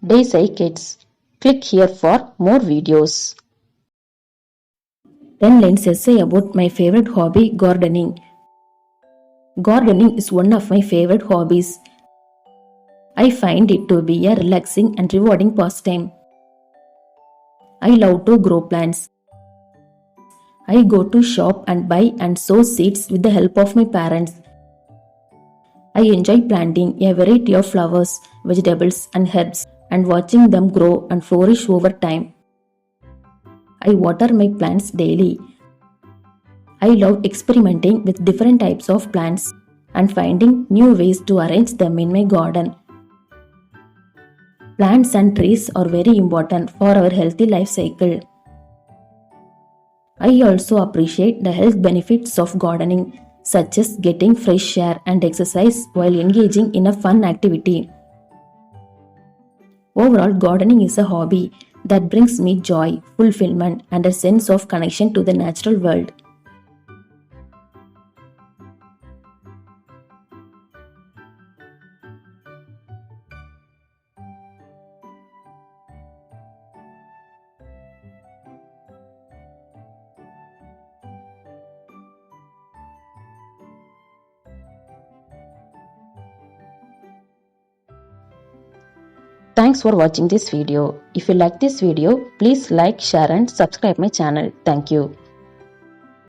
Daisy Kids. Click here for more videos. 10 lines essay about my favorite hobby, gardening. Gardening is one of my favorite hobbies. I find it to be a relaxing and rewarding pastime. I love to grow plants. I go to shop and buy and sow seeds with the help of my parents. I enjoy planting a variety of flowers, vegetables and herbs and watching them grow and flourish over time. I water my plants daily. I love experimenting with different types of plants and finding new ways to arrange them in my garden. Plants and trees are very important for our healthy life cycle. I also appreciate the health benefits of gardening, such as getting fresh air and exercise while engaging in a fun activity. Overall, gardening is a hobby that brings me joy, fulfillment, and a sense of connection to the natural world. Thanks for watching this video. If you like this video, please like, share and subscribe my channel. Thank you.